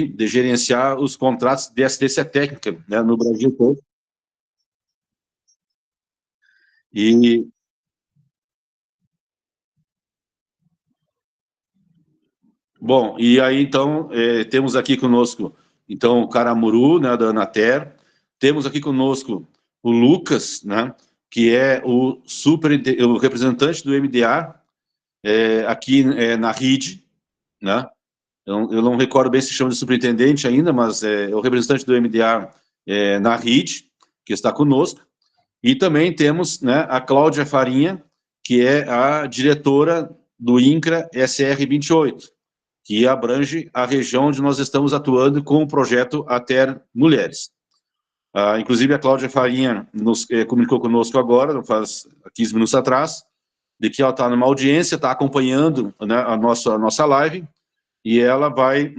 de gerenciar os contratos de assistência técnica, né, no Brasil todo. E bom, e aí então temos aqui conosco então o Caramuru, né, da Anater. Temos aqui conosco o Lucas, né, que é o representante do MDA aqui na RID, né? Eu não recordo bem se chama de superintendente ainda, mas é o representante do MDA na RID, que está conosco. E também temos, né, a Cláudia Farinha, que é a diretora do INCRA SR28, que abrange a região onde nós estamos atuando com o projeto Ater Mulheres. Inclusive, a Cláudia Farinha nos comunicou conosco agora, não faz 15 minutos atrás, de que ela está numa audiência, está acompanhando, né, a nossa live, e ela vai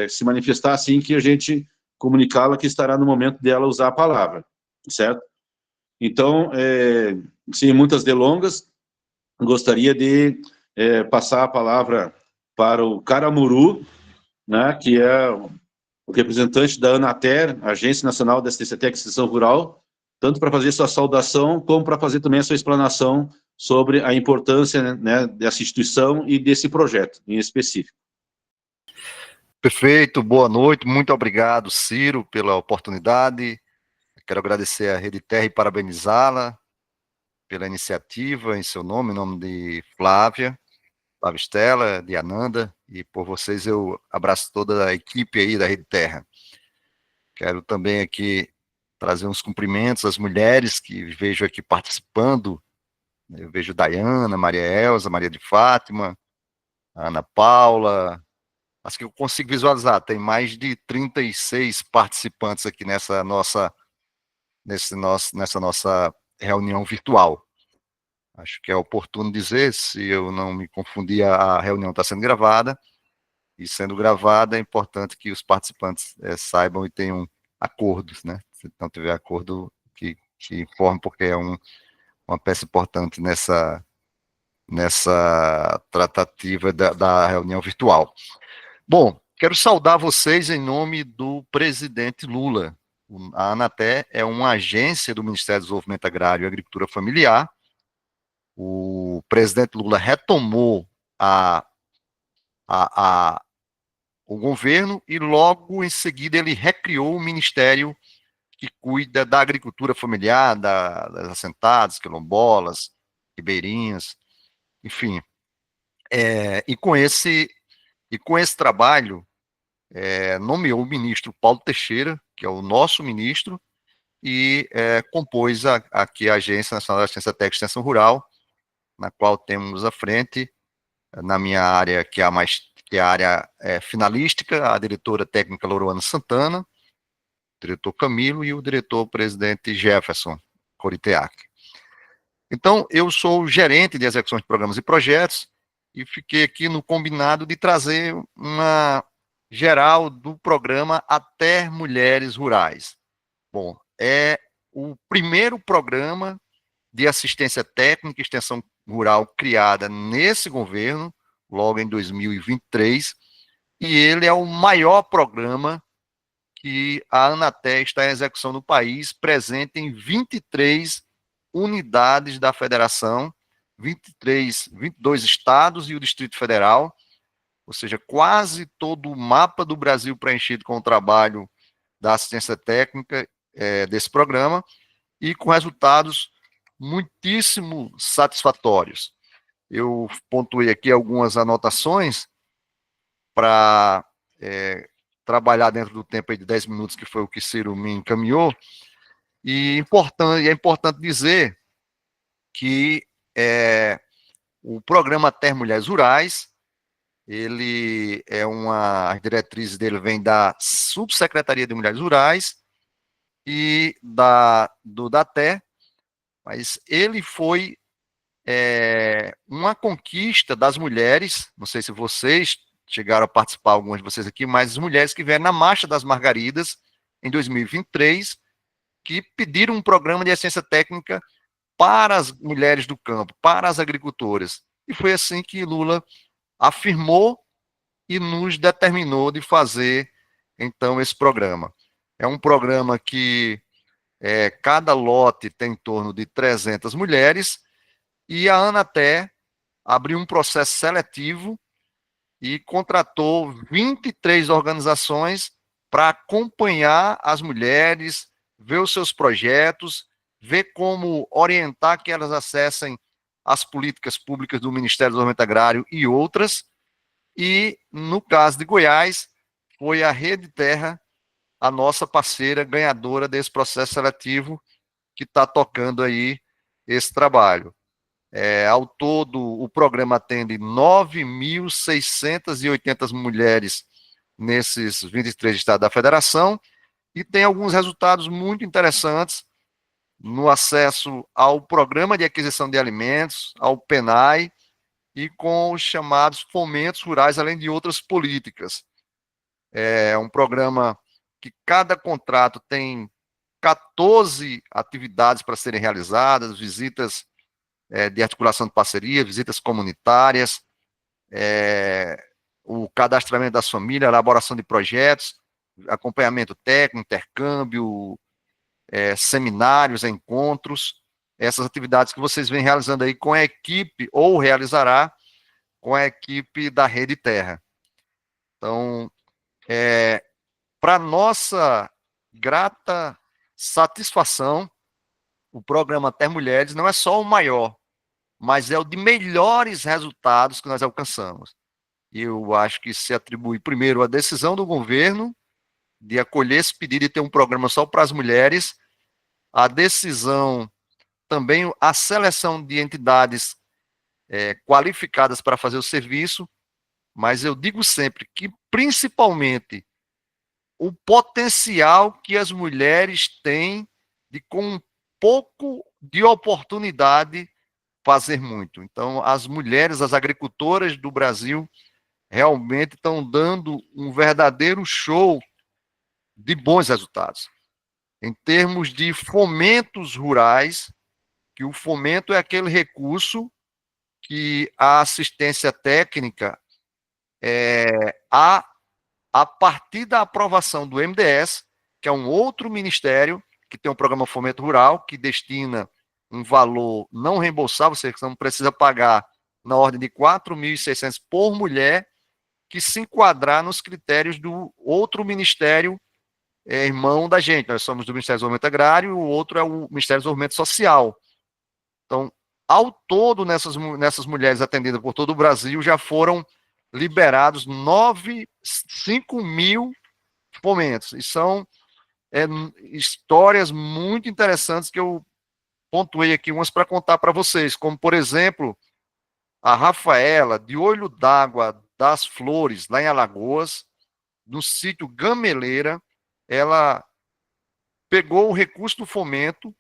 se manifestar assim que a gente comunicá-la que estará no momento dela usar a palavra, certo? Então, sem muitas delongas, gostaria de passar a palavra para o Caramuru, né, que é o representante da Anater, Agência Nacional de Assistência Técnica e Extensão Rural, tanto para fazer sua saudação, como para fazer também a sua explanação sobre a importância, né, dessa instituição e desse projeto em específico. Perfeito, boa noite, muito obrigado, Ciro, pela oportunidade. Quero agradecer à Rede Terra e parabenizá-la pela iniciativa em seu nome, em nome de Flávia Estela, de Ananda, e por vocês eu abraço toda a equipe aí da Rede Terra. Quero também aqui trazer uns cumprimentos às mulheres que vejo aqui participando. Eu vejo Dayana, Maria Elza, Maria de Fátima, Ana Paula. Acho que eu consigo visualizar, tem mais de 36 participantes aqui nessa nossa reunião virtual. Acho que é oportuno dizer, se eu não me confundir, a reunião está sendo gravada, e sendo gravada é importante que os participantes saibam e tenham acordos, né? Se não tiver acordo, que informe, porque é uma peça importante nessa tratativa da reunião virtual. Bom, quero saudar vocês em nome do presidente Lula. A Anater é uma agência do Ministério do Desenvolvimento Agrário e Agricultura Familiar. O presidente Lula retomou o governo e logo em seguida ele recriou o ministério que cuida da agricultura familiar, das assentadas, quilombolas, ribeirinhas, enfim. E com esse trabalho, nomeou o ministro Paulo Teixeira, que é o nosso ministro, e compôs aqui a Agência Nacional de Assistência Técnica e Extensão Rural, na qual temos à frente, na minha área, que é a área finalística, a diretora técnica Loroana Santana, o diretor Camilo e o diretor-presidente Jefferson Coriteac. Então, eu sou o gerente de execução de programas e projetos, e fiquei aqui no combinado de trazer uma geral do programa Ater Mulheres Rurais. Bom, é o primeiro programa de assistência técnica e extensão rural criada nesse governo, logo em 2023, e ele é o maior programa que a Anater está em execução no país, presente em 23 unidades da federação, 22 estados e o Distrito Federal, ou seja, quase todo o mapa do Brasil preenchido com o trabalho da assistência técnica desse programa, e com resultados muitíssimo satisfatórios. Eu pontuei aqui algumas anotações para trabalhar dentro do tempo aí de 10 minutos, que foi o que Ciro me encaminhou, e é importante dizer que o programa Ater Mulheres Rurais, ele as diretrizes dele vêm da Subsecretaria de Mulheres Rurais e do DATER, mas ele foi uma conquista das mulheres, não sei se vocês chegaram a participar, algumas de vocês aqui, mas as mulheres que vieram na Marcha das Margaridas, em 2023, que pediram um programa de assistência técnica para as mulheres do campo, para as agricultoras. E foi assim que Lula afirmou e nos determinou de fazer, então, esse programa. É um programa que cada lote tem em torno de 300 mulheres, e a Anater abriu um processo seletivo e contratou 23 organizações para acompanhar as mulheres, ver os seus projetos, ver como orientar que elas acessem as políticas públicas do Ministério do Desenvolvimento Agrário e outras. E, no caso de Goiás, foi a Rede Terra, a nossa parceira ganhadora desse processo seletivo, que está tocando aí esse trabalho. Ao todo, o programa atende 9.680 mulheres nesses 23 estados da federação e tem alguns resultados muito interessantes no acesso ao Programa de Aquisição de Alimentos, ao PENAI, e com os chamados fomentos rurais, além de outras políticas. É um programa que cada contrato tem 14 atividades para serem realizadas, visitas de articulação de parceria, visitas comunitárias, o cadastramento das famílias, elaboração de projetos, acompanhamento técnico, intercâmbio, seminários, encontros, essas atividades que vocês vêm realizando aí com a equipe, ou realizará com a equipe da Rede Terra. Então, para nossa grata satisfação, o programa Ter Mulheres não é só o maior, mas é o de melhores resultados que nós alcançamos. E eu acho que se atribui, primeiro, a decisão do governo de acolher esse pedido e ter um programa só para as mulheres, a decisão, também a seleção de entidades qualificadas para fazer o serviço, mas eu digo sempre que, principalmente, o potencial que as mulheres têm de, com um pouco de oportunidade, fazer muito. Então, as mulheres, as agricultoras do Brasil, realmente estão dando um verdadeiro show de bons resultados. Em termos de fomentos rurais, que o fomento é aquele recurso que a assistência técnica, a partir da aprovação do MDS, que é um outro ministério que tem um programa Fomento Rural, que destina um valor não reembolsável, você não precisa pagar na ordem de 4.600 por mulher, que se enquadrar nos critérios do outro ministério irmão da gente. Nós somos do Ministério do Desenvolvimento Agrário, e o outro é o Ministério do Desenvolvimento Social. Então, ao todo, nessas mulheres atendidas por todo o Brasil, já foram liberados 5 mil fomentos. E são histórias muito interessantes que eu pontuei aqui umas para contar para vocês, como, por exemplo, a Rafaela, de Olho d'Água das Flores, lá em Alagoas, no sítio Gameleira, ela pegou o recurso do fomento,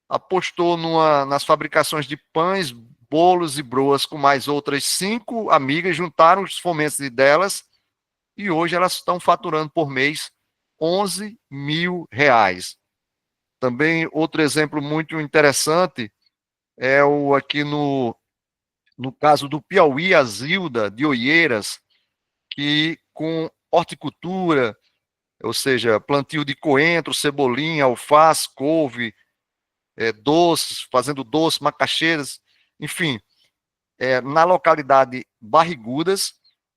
apostou nas fabricações de pães, bolos e broas com mais outras 5 amigas, juntaram os fomentos delas, e hoje elas estão faturando por mês R$11 mil. Também outro exemplo muito interessante é aqui no caso do Piauí, a Zilda de Oieiras, que com horticultura, ou seja, plantio de coentro, cebolinha, alface, couve, doces, fazendo doces, macaxeiras, enfim, na localidade Barrigudas,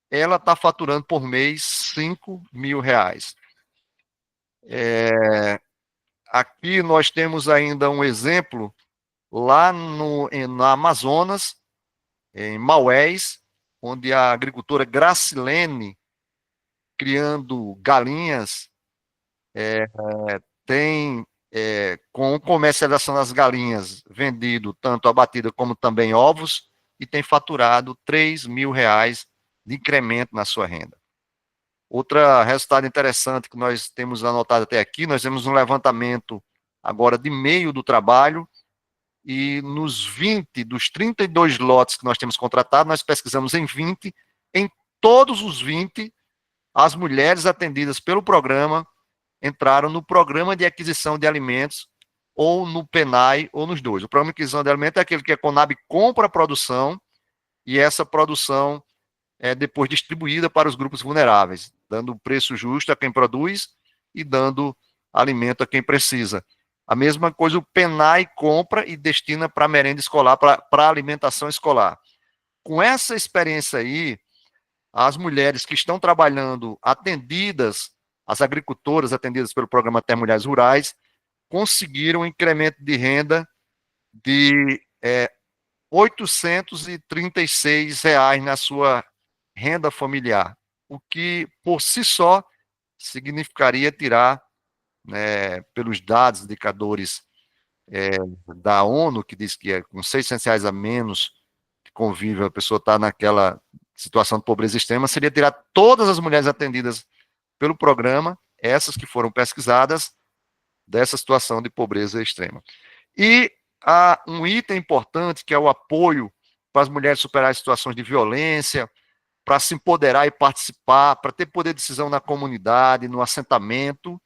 ela está faturando por mês R$5 mil. Aqui nós temos ainda um exemplo lá no Amazonas, em Maués, onde a agricultora Gracilene, criando galinhas, tem, com comercialização das galinhas, vendido tanto abatida como também ovos, e tem faturado R$3 mil de incremento na sua renda. Outro resultado interessante que nós temos anotado até aqui, nós temos um levantamento agora de meio do trabalho, e nos 20 dos 32 lotes que nós temos contratado, nós pesquisamos em 20, em todos os 20, as mulheres atendidas pelo programa entraram no Programa de Aquisição de Alimentos, ou no PENAI, ou nos dois. O Programa de Aquisição de Alimentos é aquele que a Conab compra a produção, e essa produção é depois distribuída para os grupos vulneráveis, dando preço justo a quem produz e dando alimento a quem precisa. A mesma coisa o PENAI compra e destina para merenda escolar, para alimentação escolar. Com essa experiência aí, as mulheres que estão trabalhando atendidas, as agricultoras atendidas pelo programa Terra Mulheres Rurais, conseguiram um incremento de renda de R$ 836 na sua renda familiar, o que, por si só, significaria tirar, né, pelos dados, indicadores da ONU, que diz que com R$ 600 a menos que convive, a pessoa está naquela situação de pobreza extrema, seria tirar todas as mulheres atendidas pelo programa, essas que foram pesquisadas, dessa situação de pobreza extrema. E há um item importante, que é o apoio para as mulheres superar situações de violência, para se empoderar e participar, para ter poder de decisão na comunidade, no assentamento.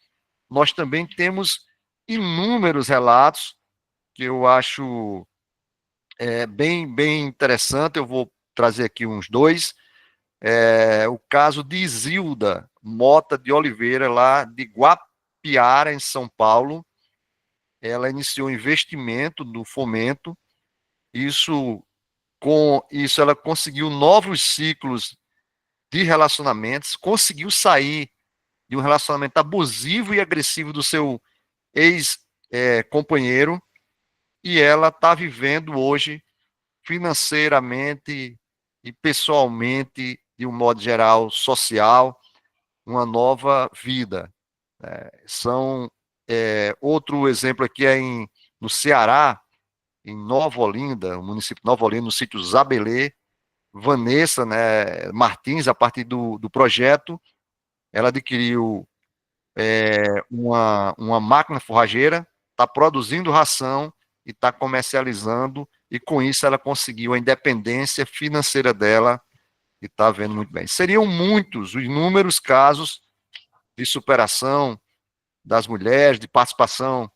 Nós também temos inúmeros relatos que eu acho bem interessante. Eu vou trazer aqui uns dois. O caso de Isilda Mota de Oliveira, lá de Guapiara, em São Paulo. Ela iniciou investimento no fomento. Com isso, ela conseguiu novos ciclos de relacionamentos, conseguiu sair de um relacionamento abusivo e agressivo do seu ex-companheiro, e ela está vivendo hoje, financeiramente e pessoalmente, de um modo geral, social, uma nova vida. Outro exemplo aqui é no Ceará, em Nova Olinda, o município de Nova Olinda, no sítio Zabelê. Vanessa, né, Martins, a partir do projeto, ela adquiriu uma máquina forrageira, está produzindo ração e está comercializando, e com isso ela conseguiu a independência financeira dela e está vendo muito bem. Seriam muitos os inúmeros casos de superação das mulheres, de participação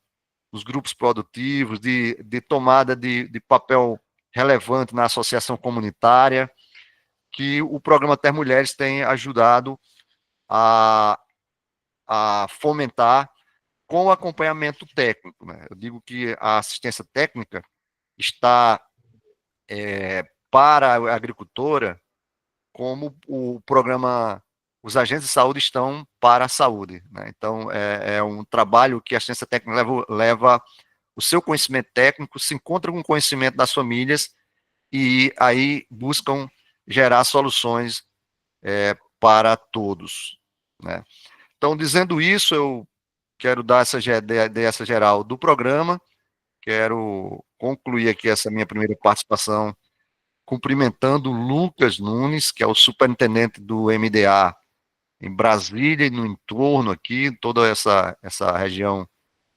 nos grupos produtivos, de tomada de papel relevante na associação comunitária, que o programa Ter Mulheres tem ajudado a fomentar com o acompanhamento técnico, né? Eu digo que a assistência técnica está para a agricultora como o programa, os agentes de saúde estão para a saúde, né? Então, é um trabalho que a assistência técnica leva o seu conhecimento técnico, se encontra com o conhecimento das famílias e aí buscam gerar soluções para todos, né? Então, dizendo isso, eu quero dar essa geral do programa, quero concluir aqui essa minha primeira participação cumprimentando o Lucas Nunes, que é o superintendente do MDA em Brasília e no entorno aqui, toda essa região,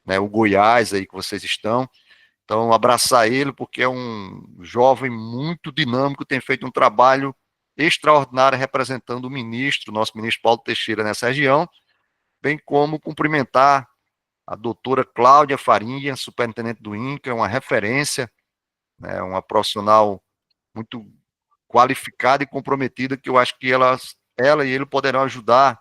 né, o Goiás aí que vocês estão. Então, abraçar ele, porque é um jovem muito dinâmico, tem feito um trabalho extraordinário representando o ministro, nosso ministro Paulo Teixeira, nessa região, bem como cumprimentar a doutora Cláudia Farinha, superintendente do INCRA, uma referência, né, uma profissional muito qualificada e comprometida, que eu acho que ela e ele poderão ajudar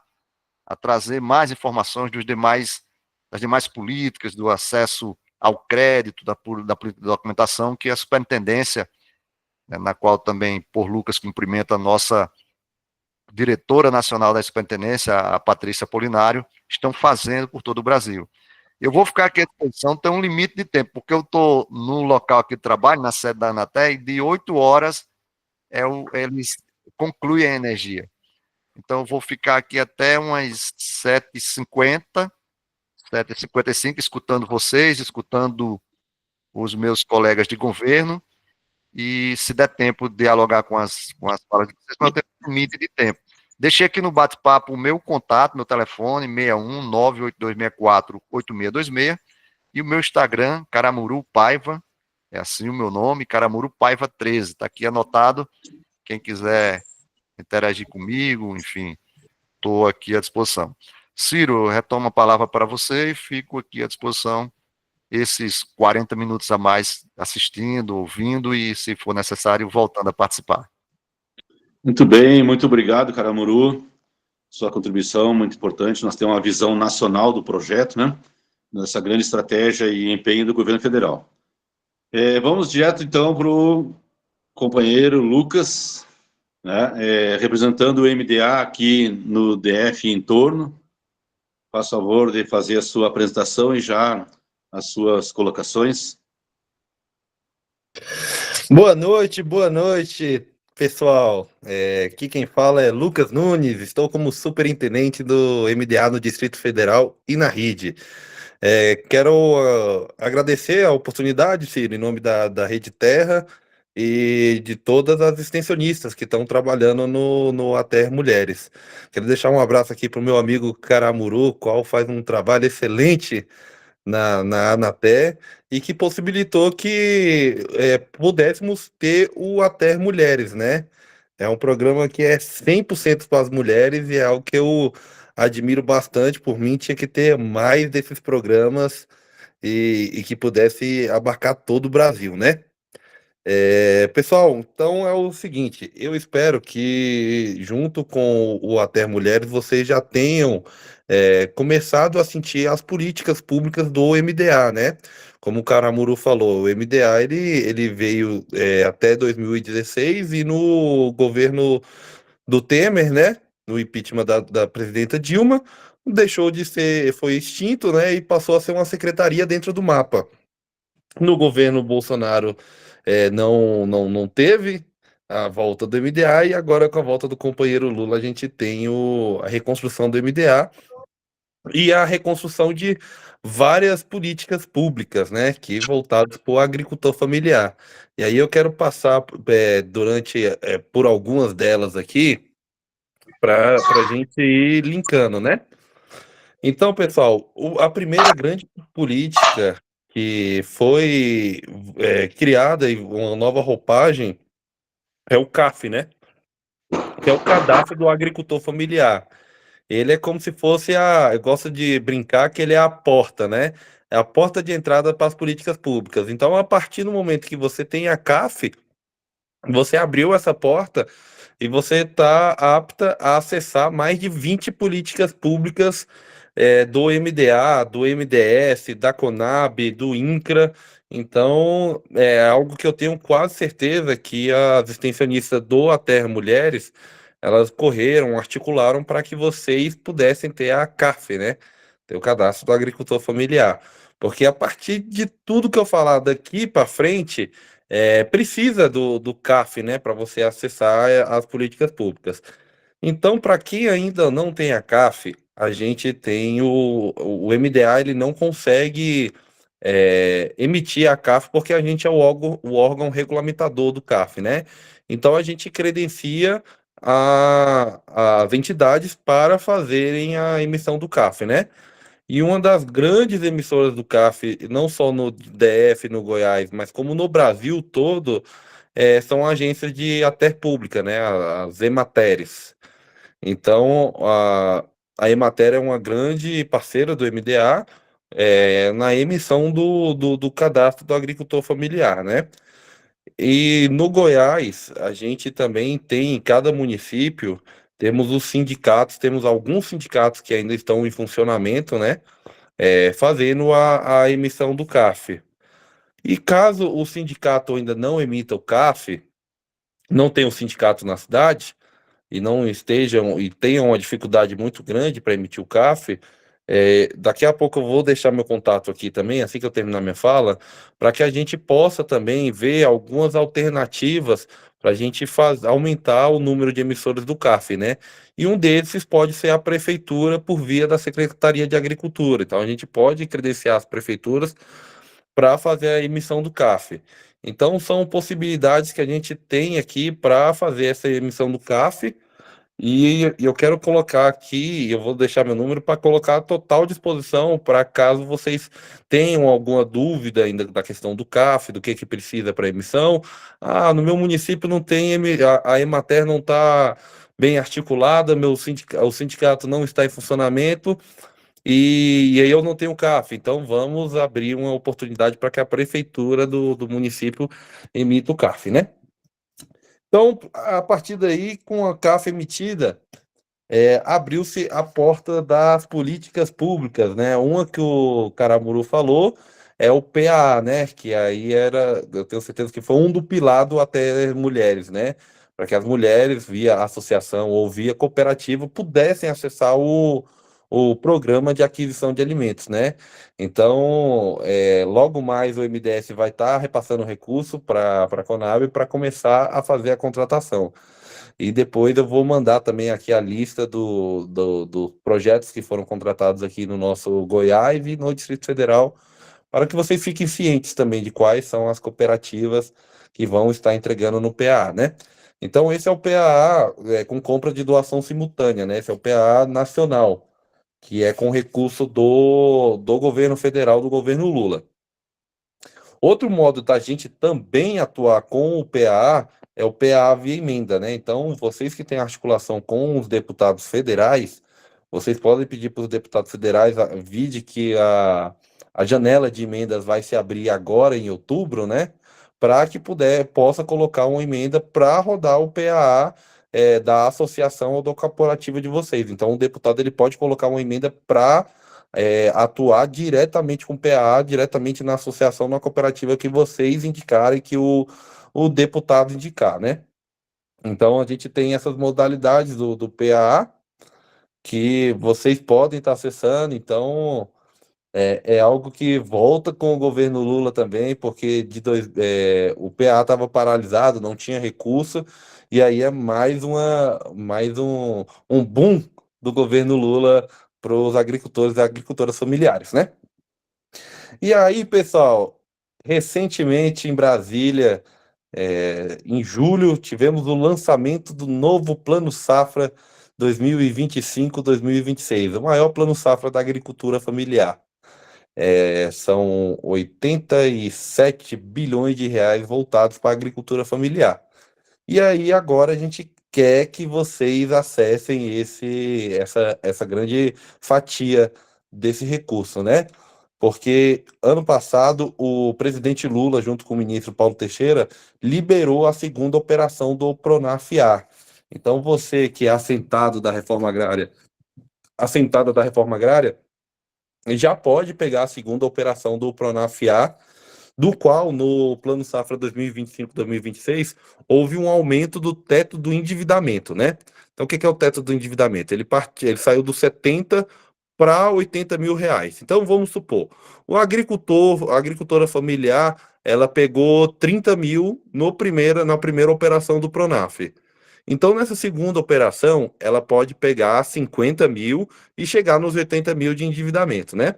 a trazer mais informações das demais políticas, do acesso ao crédito, da política de documentação, que a superintendência, né, na qual também, por Lucas, cumprimenta a nossa diretora nacional da superintendência, a Patrícia Polinário, estão fazendo por todo o Brasil. Eu vou ficar aqui à disposição, tem um limite de tempo, porque eu estou no local aqui de trabalho, na sede da Anatel, e de 8 horas eles concluem a energia. Então, eu vou ficar aqui até umas 7h50, 7h55, escutando vocês, escutando os meus colegas de governo, e se der tempo, dialogar com as falas de vocês, mas eu tenho um limite de tempo. Deixei aqui no bate-papo o meu contato, meu telefone, 61 98264 8626, e o meu Instagram, Caramuru Paiva, é assim o meu nome, Caramuru Paiva 13, está aqui anotado. Quem quiser interagir comigo, enfim, estou aqui à disposição. Ciro, eu retomo a palavra para você e fico aqui à disposição esses 40 minutos a mais assistindo, ouvindo e, se for necessário, voltando a participar. Muito bem, muito obrigado, Caramuru. Sua contribuição muito importante. Nós temos uma visão nacional do projeto, né? Nessa grande estratégia e empenho do governo federal. Vamos direto, então, para o companheiro Lucas, né? Representando o MDA aqui no DF e em torno. Faça favor de fazer a sua apresentação e já as suas colocações. Boa noite, pessoal. Aqui quem fala é Lucas Nunes, estou como superintendente do MDA no Distrito Federal e na RIDE. Quero agradecer a oportunidade, Ciro, em nome da Rede Terra e de todas as extensionistas que estão trabalhando no Ater Mulheres. Quero deixar um abraço aqui para o meu amigo Caramuru, qual faz um trabalho excelente na Anater e que possibilitou que pudéssemos ter o Ater Mulheres, né? É um programa que é 100% para as mulheres e é algo que eu admiro bastante. Por mim, tinha que ter mais desses programas e que pudesse abarcar todo o Brasil, né? Pessoal, então é o seguinte, eu espero que junto com o Ater Mulheres vocês já tenham começado a sentir as políticas públicas do MDA, né? Como o Caramuru falou, o MDA ele veio até 2016 e no governo do Temer, né? No impeachment da presidenta Dilma, deixou de ser, foi extinto, né? E passou a ser uma secretaria dentro do mapa. No governo Bolsonaro não teve a volta do MDA e agora com a volta do companheiro Lula a gente tem a reconstrução do MDA e a reconstrução de várias políticas públicas, né, que voltadas para o agricultor familiar. E aí eu quero passar por algumas delas aqui para a gente ir linkando, né? Então, pessoal, a primeira grande política que foi criada e uma nova roupagem é o CAF, né? Que é o Cadastro do Agricultor Familiar. Ele é como se fosse eu gosto de brincar que ele é a porta, né? É a porta de entrada para as políticas públicas. Então, a partir do momento que você tem a CAF, você abriu essa porta e você está apta a acessar mais de 20 políticas públicas do MDA, do MDS, da Conab, do INCRA. Então, é algo que eu tenho quase certeza que as extensionistas do Ater Mulheres, elas correram, articularam para que vocês pudessem ter a CAF, né? Ter o cadastro do agricultor familiar. Porque a partir de tudo que eu falar daqui para frente, precisa do CAF, né, para você acessar as políticas públicas. Então, para quem ainda não tem a CAF, a gente tem o MDA, ele não consegue emitir a CAF porque a gente é o órgão regulamentador do CAF, né? Então, a gente credencia as entidades para fazerem a emissão do CAF, né? E uma das grandes emissoras do CAF, não só no DF, no Goiás, mas como no Brasil todo, são agências de Ater Pública, né? As Emateres. Então, a Emater é uma grande parceira do MDA na emissão do cadastro do agricultor familiar, né? E no Goiás, a gente também tem, em cada município, temos os sindicatos, temos alguns sindicatos que ainda estão em funcionamento, né? Fazendo a emissão do CAF. E caso o sindicato ainda não emita o CAF, não tem um sindicato na cidade, e não estejam e tenham uma dificuldade muito grande para emitir o CAF, daqui a pouco eu vou deixar meu contato aqui também, assim que eu terminar minha fala, para que a gente possa também ver algumas alternativas para a gente aumentar o número de emissores do CAF, né? E um desses pode ser a prefeitura por via da Secretaria de Agricultura. Então a gente pode credenciar as prefeituras para fazer a emissão do CAF. Então, são possibilidades que a gente tem aqui para fazer essa emissão do CAF. E eu quero colocar aqui, eu vou deixar meu número para colocar a total disposição para caso vocês tenham alguma dúvida ainda da questão do CAF, do que precisa para emissão. Ah, no meu município não tem, a Emater não está bem articulada, o sindicato não está em funcionamento. E aí eu não tenho CAF, então vamos abrir uma oportunidade para que a prefeitura do município emita o CAF, né? Então, a partir daí, com a CAF emitida, abriu-se a porta das políticas públicas, né? Uma que o Caramuru falou é o PA, né? Que aí era, eu tenho certeza que foi um dupilado até mulheres, né? Para que as mulheres, via associação ou via cooperativa, pudessem acessar o programa de aquisição de alimentos, né? Então, logo mais o MDS vai estar repassando recurso para a Conab para começar a fazer a contratação. E depois eu vou mandar também aqui a lista dos projetos que foram contratados aqui no nosso Goiás e no Distrito Federal, para que vocês fiquem cientes também de quais são as cooperativas que vão estar entregando no PAA, né? Então, esse é o PAA com compra de doação simultânea, né? Esse é o PAA nacional, que é com recurso do governo federal, do governo Lula. Outro modo da gente também atuar com o PAA é o PAA via emenda, né? Então, vocês que têm articulação com os deputados federais, vocês podem pedir para os deputados federais, vide que a janela de emendas vai se abrir agora em outubro, né? Para que possa colocar uma emenda para rodar o PAA da associação ou do corporativo de vocês. Então, o deputado ele pode colocar uma emenda para atuar diretamente com o PA, diretamente na associação, na cooperativa que vocês indicarem, que o deputado indicar, né? Então, a gente tem essas modalidades do PA que vocês podem estar acessando, então é algo que volta com o governo Lula também, porque o PA estava paralisado, não tinha recurso, e aí é mais um boom do governo Lula para os agricultores e agricultoras familiares, né? E aí, pessoal, recentemente em Brasília, em julho, tivemos o lançamento do novo Plano Safra 2025-2026, o maior Plano Safra da agricultura familiar. São 87 bilhões de reais voltados para a agricultura familiar. E aí agora a gente quer que vocês acessem essa grande fatia desse recurso, né? Porque ano passado o presidente Lula, junto com o ministro Paulo Teixeira, liberou a segunda operação do Pronaf-A. Então você que é assentada da reforma agrária, já pode pegar a segunda operação do Pronaf-A, do qual no Plano Safra 2025-2026 houve um aumento do teto do endividamento, né? Então, o que é o teto do endividamento? Ele saiu do 70 para 80 mil reais. Então, vamos supor, a agricultora familiar, ela pegou 30 mil na primeira operação do Pronaf. Então, nessa segunda operação, ela pode pegar 50 mil e chegar nos 80 mil de endividamento, né?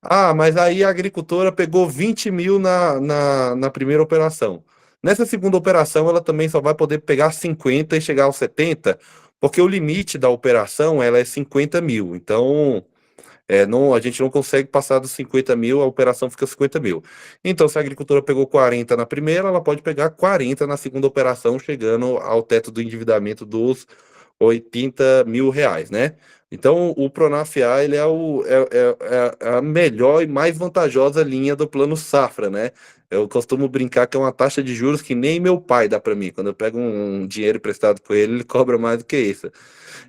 Ah, mas aí a agricultora pegou 20 mil na primeira operação. Nessa segunda operação, ela também só vai poder pegar 50 e chegar aos 70, porque o limite da operação ela é 50 mil. Então, a gente não consegue passar dos 50 mil, a operação fica 50 mil. Então, se a agricultora pegou 40 na primeira, ela pode pegar 40 na segunda operação, chegando ao teto do endividamento dos 80 mil reais, né? Então, o Pronaf-A, ele é a melhor e mais vantajosa linha do Plano Safra, né? Eu costumo brincar que é uma taxa de juros que nem meu pai dá para mim. Quando eu pego um dinheiro emprestado com ele, ele cobra mais do que isso.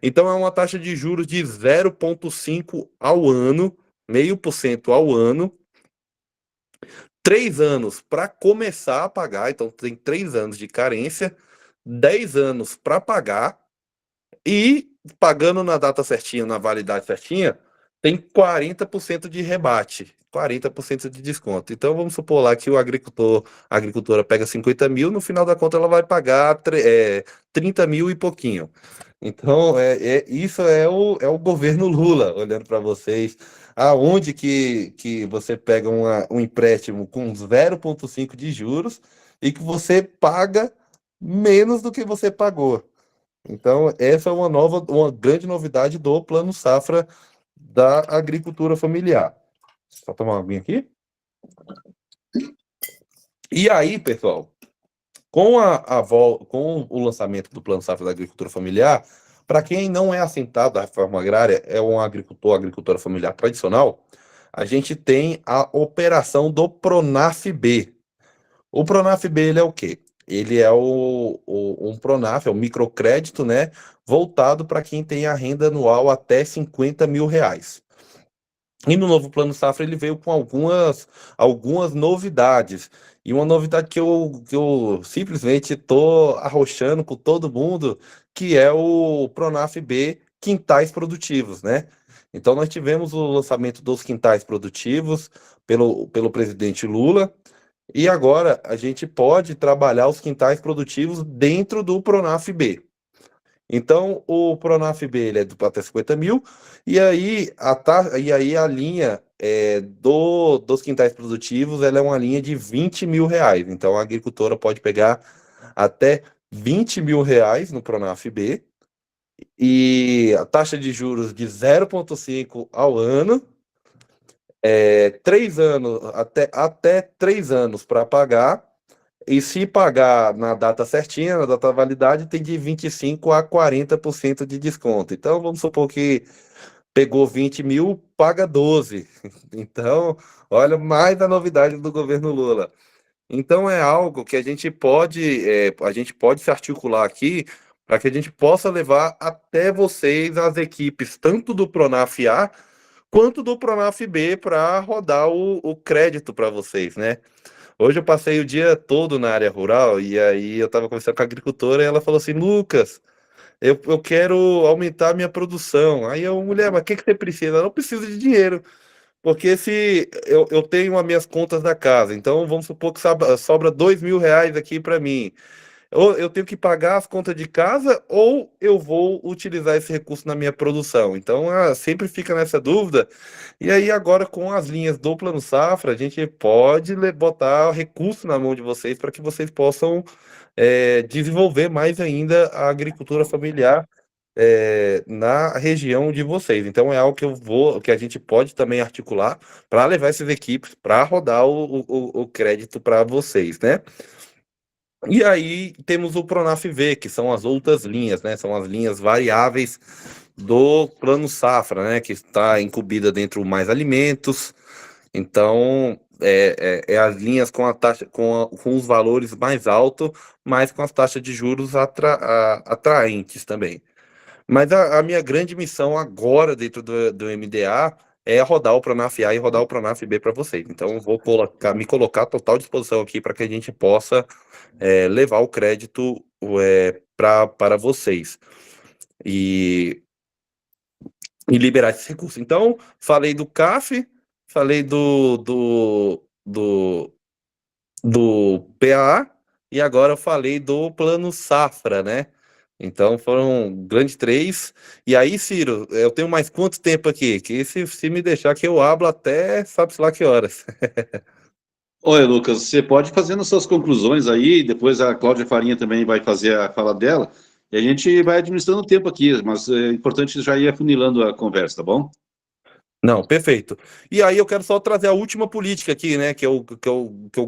Então, é uma taxa de juros de 0,5 ao ano, 0,5% ao ano, 3 anos para começar a pagar, então tem 3 anos de carência, 10 anos para pagar, e pagando na data certinha, na validade certinha, tem 40% de rebate, 40% de desconto. Então vamos supor lá que a agricultora pega 50 mil, no final da conta ela vai pagar 30 mil e pouquinho. Então, isso é o governo Lula, olhando para vocês. Aonde que você pega um empréstimo com 0,5 de juros e que você paga menos do que você pagou. Então, essa é uma grande novidade do Plano Safra da agricultura familiar. Só tomar uma aguinha aqui. E aí, pessoal, com com o lançamento do Plano Safra da agricultura familiar, para quem não é assentado da reforma agrária, é um agricultora familiar tradicional, a gente tem a operação do Pronaf-B. O Pronaf-B, ele é o quê? ele é um Pronaf, é um microcrédito, né, voltado para quem tem a renda anual até R$ 50.000. E no novo Plano Safra ele veio com algumas novidades. E uma novidade que eu simplesmente estou arrochando com todo mundo, que é o Pronaf B Quintais Produtivos, né? Então nós tivemos o lançamento dos quintais produtivos pelo presidente Lula, e agora a gente pode trabalhar os quintais produtivos dentro do Pronaf B. Então, o Pronaf B ele é até 50 mil, e aí a linha dos quintais produtivos ela é uma linha de R$ 20.000. Então, a agricultora pode pegar até R$ 20.000 no Pronaf B, e a taxa de juros de 0,5 ao ano, 3 anos, até 3 anos para pagar. E se pagar na data certinha, na data da validade, tem de 25% a 40% de desconto. Então, vamos supor que pegou 20 mil, paga 12. Então, olha, mais a novidade do governo Lula. Então, é algo que a gente pode se articular aqui para que a gente possa levar até vocês as equipes, tanto do Pronaf A quanto do Pronaf B, para rodar o crédito para vocês, né? Hoje eu passei o dia todo na área rural e aí eu estava conversando com a agricultora e ela falou assim, Lucas, eu quero aumentar a minha produção. Aí eu, mulher, mas o que você precisa? Eu não preciso de dinheiro, porque se eu tenho as minhas contas da casa, então vamos supor que sobra R$ 2.000 aqui para mim. Ou eu tenho que pagar as contas de casa ou eu vou utilizar esse recurso na minha produção. Então, sempre fica nessa dúvida. E aí, agora, com as linhas do Plano Safra, a gente pode botar recurso na mão de vocês para que vocês possam desenvolver mais ainda a agricultura familiar na região de vocês. Então, é algo que a gente pode também articular para levar essas equipes para rodar o crédito para vocês, né? E aí temos o Pronaf V, que são as outras linhas, né? São as linhas variáveis do Plano Safra, né? Que está incubida dentro do Mais Alimentos. Então, é as linhas com a taxa, com os valores mais altos, mas com as taxas de juros atraentes também. Mas a minha grande missão agora dentro do MDA é rodar o Pronaf A e rodar o Pronaf B para vocês. Então, eu vou me colocar à total disposição aqui para que a gente possa levar o crédito para vocês e liberar esse recurso. Então, falei do CAF, falei do PAA e agora eu falei do Plano Safra, né? Então foram grandes três. E aí, Ciro, eu tenho mais quanto tempo aqui? Que se me deixar que eu hablo até sabe-se lá que horas. Oi, Lucas, você pode fazer as suas conclusões aí, depois a Cláudia Farinha também vai fazer a fala dela, e a gente vai administrando o tempo aqui, mas é importante já ir afunilando a conversa, tá bom? Não, perfeito. E aí eu quero só trazer a última política aqui, né, que eu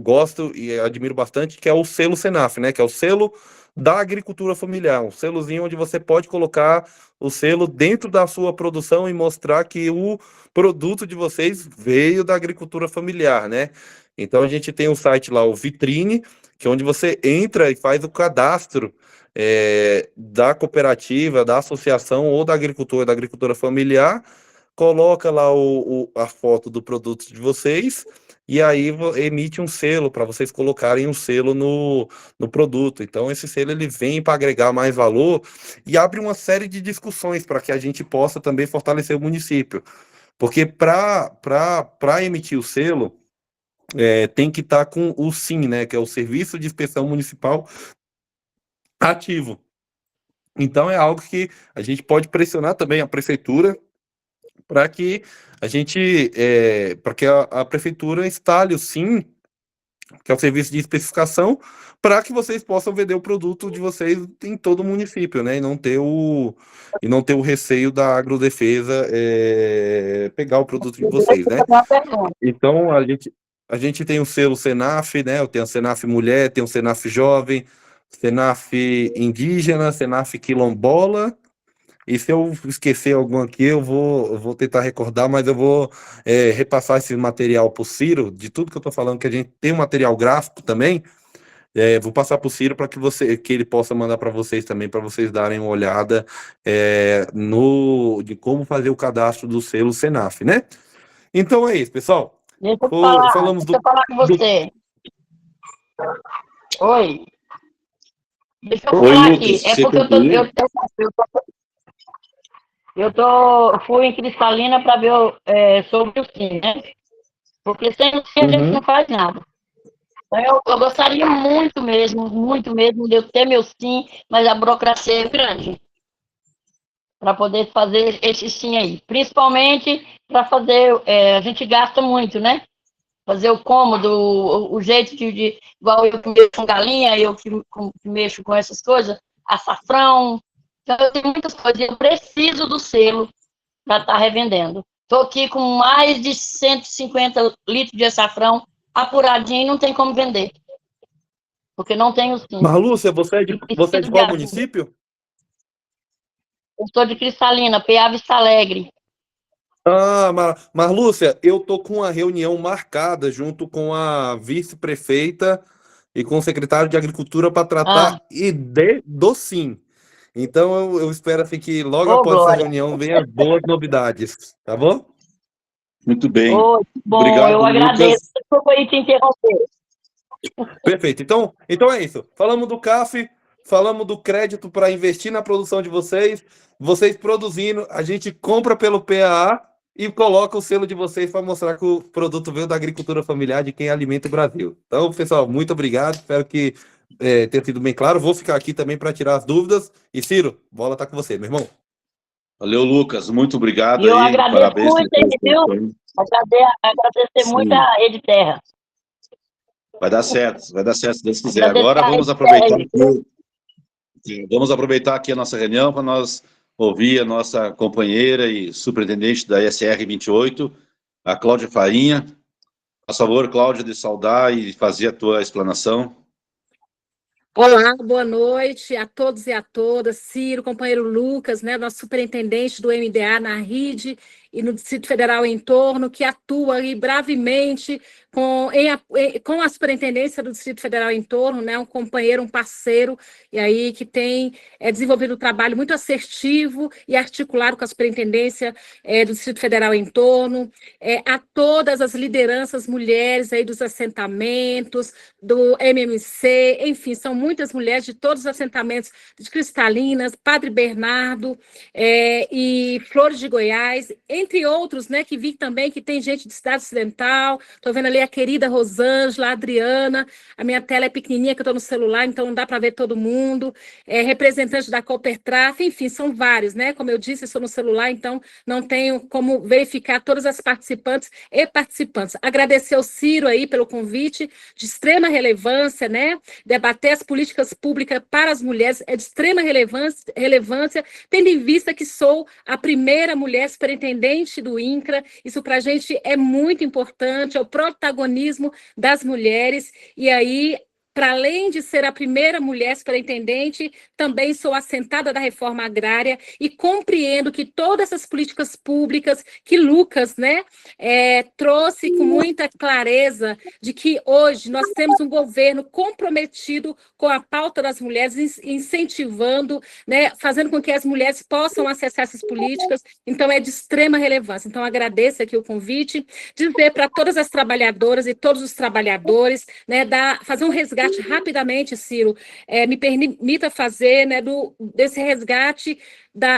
gosto e admiro bastante, que é o selo Senaf, né, que é o selo da agricultura familiar, um selozinho onde você pode colocar o selo dentro da sua produção e mostrar que o produto de vocês veio da agricultura familiar, né? Então a gente tem um site lá, o Vitrine, que é onde você entra e faz o cadastro da cooperativa, da associação ou da agricultura familiar, coloca lá a foto do produto de vocês e aí emite um selo para vocês colocarem um selo no produto. Então, esse selo ele vem para agregar mais valor e abre uma série de discussões para que a gente possa também fortalecer o município. Porque para emitir o selo, tem que estar com o SIM, né, que é o Serviço de Inspeção Municipal ativo. Então, é algo que a gente pode pressionar também a prefeitura para que para que a prefeitura instale o SIM, que é o serviço de especificação, para que vocês possam vender o produto de vocês em todo o município, né? E não ter o receio da agrodefesa pegar o produto de vocês, né? Então a gente tem o selo Senaf, né? Eu tenho a Senaf Mulher, tenho o Senaf Jovem, Senaf Indígena, Senaf Quilombola. E se eu esquecer algum aqui, eu vou tentar recordar, mas eu vou repassar esse material para o Ciro, de tudo que eu estou falando, que a gente tem um material gráfico também, Vou passar para o Ciro para que ele possa mandar para vocês também, para vocês darem uma olhada de como fazer o cadastro do selo Senaf, né? Então é isso, pessoal. Deixa eu falar com você. Oi. Deixa eu falar aqui. É porque fui em Cristalina para ver sobre o SIM, né? Porque sem o SIM a gente não faz nada. Então, eu gostaria muito mesmo de eu ter meu SIM, mas a burocracia é grande para poder fazer esse SIM aí. Principalmente para fazer, a gente gasta muito, né? Fazer o cômodo, o jeito igual eu que mexo com galinha, eu que mexo com essas coisas, açafrão. Então, eu tenho muitas coisas, eu preciso do selo para estar revendendo. Estou aqui com mais de 150 litros de açafrão, apuradinho, não tem como vender. Porque não tem o SIM. Marlúcia, você é de qual município? Eu sou de Cristalina, PA Vista Alegre. Ah, Marlúcia, eu tô com uma reunião marcada junto com a vice-prefeita e com o secretário de Agricultura para tratar do SIM. Então eu espero assim, que logo após essa reunião venham boas novidades, tá bom? Muito bem. Bom, obrigado, eu agradeço. Desculpa aí te interromper. Perfeito. Então é isso. Falamos do CAF, falamos do crédito para investir na produção de vocês. Vocês produzindo, a gente compra pelo PAA e coloca o selo de vocês para mostrar que o produto veio da agricultura familiar de quem alimenta o Brasil. Então, pessoal, muito obrigado. Espero que tenha sido bem claro. Vou ficar aqui também para tirar as dúvidas. E Ciro, bola tá com você, meu irmão. Valeu, Lucas. Muito obrigado. E eu agradeço muito, viu? Agradecer muito a Rede Terra. Vai dar certo, se Deus quiser. Agora vamos aproveitar aqui a nossa reunião para nós ouvir a nossa companheira e superintendente da SR 28, a Cláudia Farinha. Por favor, Cláudia, de saudar e fazer a tua explanação. Olá, boa noite a todos e a todas. Ciro, companheiro Lucas, né, nosso superintendente do MDA na RID e no Distrito Federal em torno, que atua aí bravemente com a superintendência do Distrito Federal em torno, né, um companheiro, um parceiro, e aí que tem desenvolvido um trabalho muito assertivo e articulado com a superintendência do Distrito Federal em torno, a todas as lideranças mulheres aí dos assentamentos, do MMC, enfim, são muitas mulheres de todos os assentamentos de Cristalinas, Padre Bernardo e Flores de Goiás, entre outros, né, que vi também que tem gente de Cidade Ocidental, estou vendo ali a querida Rosângela, a Adriana, a minha tela é pequenininha que eu estou no celular, então não dá para ver todo mundo, representante da Coopertraf, enfim, são vários, né, como eu disse, eu estou no celular, então não tenho como verificar todas as participantes e participantes. Agradecer ao Ciro aí pelo convite, de extrema relevância, né, debater as políticas públicas para as mulheres é de extrema relevância, tendo em vista que sou a primeira mulher superintendente do INCRA, isso para a gente é muito importante, é o protagonismo das mulheres, e aí, para além de ser a primeira mulher superintendente, também sou assentada da reforma agrária e compreendo que todas essas políticas públicas que Lucas, né, trouxe com muita clareza de que hoje nós temos um governo comprometido com a pauta das mulheres, incentivando, né, fazendo com que as mulheres possam acessar essas políticas, então é de extrema relevância. Então agradeço aqui o convite, dizer para todas as trabalhadoras e todos os trabalhadores, né, fazer um resgate rapidamente, Ciro, me permita fazer, né, desse resgate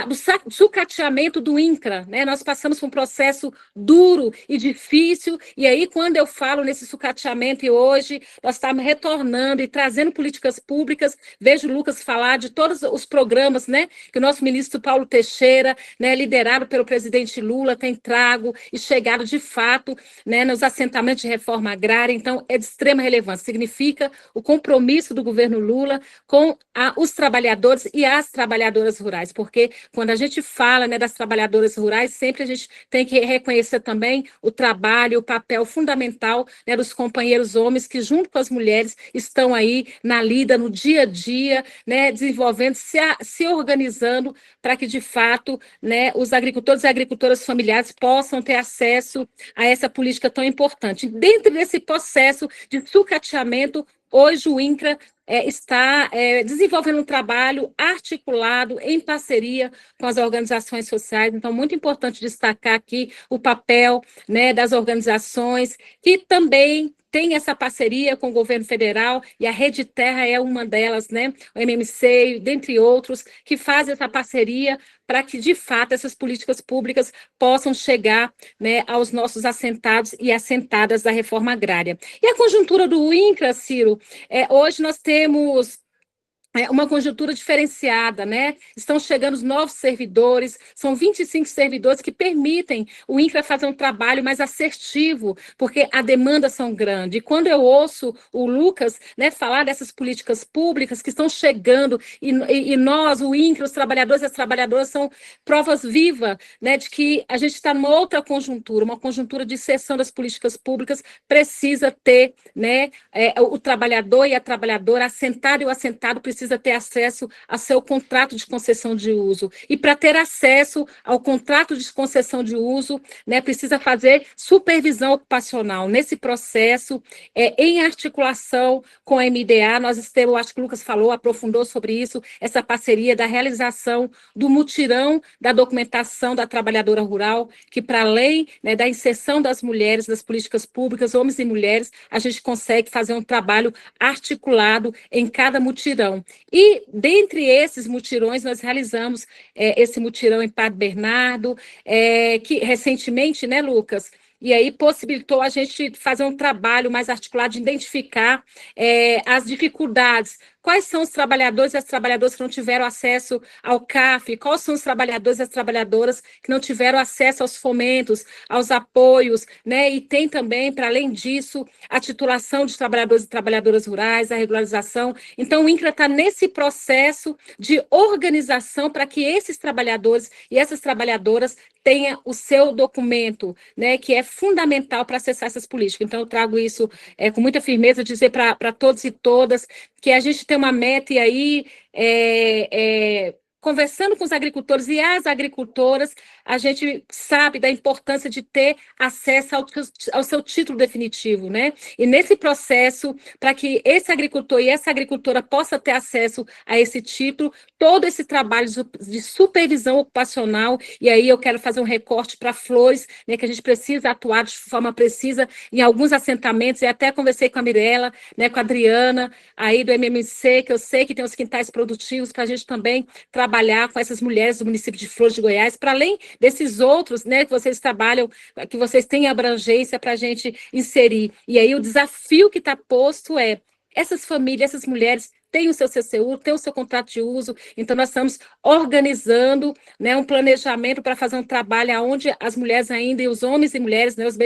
do sucateamento do INCRA, né? Nós passamos por um processo duro e difícil, e aí quando eu falo nesse sucateamento e hoje nós estamos retornando e trazendo políticas públicas, vejo o Lucas falar de todos os programas, né, que o nosso ministro Paulo Teixeira, né, liderado pelo presidente Lula, tem trago e chegado de fato, né, nos assentamentos de reforma agrária, então é de extrema relevância, significa o compromisso do governo Lula com os trabalhadores e as trabalhadoras rurais, porque quando a gente fala, né, das trabalhadoras rurais, sempre a gente tem que reconhecer também o trabalho, o papel fundamental, né, dos companheiros homens que, junto com as mulheres, estão aí na lida, no dia a dia, né, desenvolvendo, se organizando para que, de fato, né, os agricultores e agricultoras familiares possam ter acesso a essa política tão importante. Dentro desse processo de sucateamento, hoje o INCRA está desenvolvendo um trabalho articulado em parceria com as organizações sociais. Então, muito importante destacar aqui o papel, né, das organizações, que também tem essa parceria com o governo federal, e a Rede Terra é uma delas, né, o MMC, dentre outros, que faz essa parceria para que, de fato, essas políticas públicas possam chegar, né, aos nossos assentados e assentadas da reforma agrária. E a conjuntura do INCRA, Ciro, hoje nós temos uma conjuntura diferenciada, né? Estão chegando os novos servidores, são 25 servidores que permitem o INCRA fazer um trabalho mais assertivo, porque a demanda são grande. E quando eu ouço o Lucas, né, falar dessas políticas públicas que estão chegando, e nós, o INCRA, os trabalhadores e as trabalhadoras, são provas vivas, né, de que a gente está numa outra conjuntura, uma conjuntura de inserção das políticas públicas, precisa ter, né, o trabalhador e a trabalhadora, assentado e o assentado precisa ter acesso a seu contrato de concessão de uso. E para ter acesso ao contrato de concessão de uso, né, precisa fazer supervisão ocupacional. Nesse processo, em articulação com a MDA, nós temos, acho que o Lucas falou, aprofundou sobre isso, essa parceria da realização do mutirão da documentação da trabalhadora rural, que para além, né, da inserção das mulheres nas políticas públicas, homens e mulheres, a gente consegue fazer um trabalho articulado em cada mutirão. E, dentre esses mutirões, nós realizamos esse mutirão em Padre Bernardo, que recentemente, né, Lucas? E aí possibilitou a gente fazer um trabalho mais articulado de identificar as dificuldades. Quais são os trabalhadores e as trabalhadoras que não tiveram acesso ao CAF? Quais são os trabalhadores e as trabalhadoras que não tiveram acesso aos fomentos, aos apoios, né? E tem também, para além disso, a titulação de trabalhadores e trabalhadoras rurais, a regularização. Então, o INCRA está nesse processo de organização para que esses trabalhadores e essas trabalhadoras tenham o seu documento, né? Que é fundamental para acessar essas políticas. Então, eu trago isso com muita firmeza, dizer para todos e todas que a gente tem uma meta, e aí, conversando com os agricultores e as agricultoras, a gente sabe da importância de ter acesso ao seu título definitivo, né? E nesse processo, para que esse agricultor e essa agricultora possa ter acesso a esse título, todo esse trabalho de supervisão ocupacional, e aí eu quero fazer um recorte para Flores, né, que a gente precisa atuar de forma precisa em alguns assentamentos, e até conversei com a Mirella, né, com a Adriana, aí do MMC, que eu sei que tem os quintais produtivos, para a gente também trabalhar com essas mulheres do município de Flores de Goiás, para além desses outros, né, que vocês trabalham, que vocês têm abrangência para a gente inserir. E aí o desafio que está posto é essas famílias, essas mulheres têm o seu CCU, têm o seu contrato de uso, então nós estamos organizando, né, um planejamento para fazer um trabalho onde as mulheres ainda, e os homens e mulheres, né, os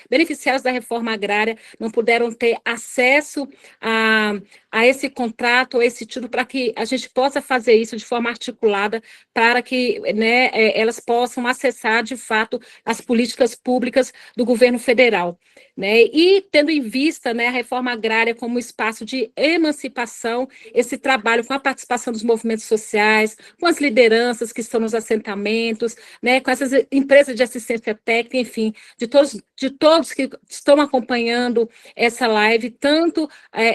beneficiários da reforma agrária, não puderam ter acesso a esse contrato, a esse título, para que a gente possa fazer isso de forma articulada, para que, né, elas possam acessar, de fato, as políticas públicas do governo federal. Né, e tendo em vista, né, a reforma agrária como espaço de emancipação, esse trabalho com a participação dos movimentos sociais, com as lideranças que estão nos assentamentos, né, com essas empresas de assistência técnica, enfim, de todos que estão acompanhando essa live, tanto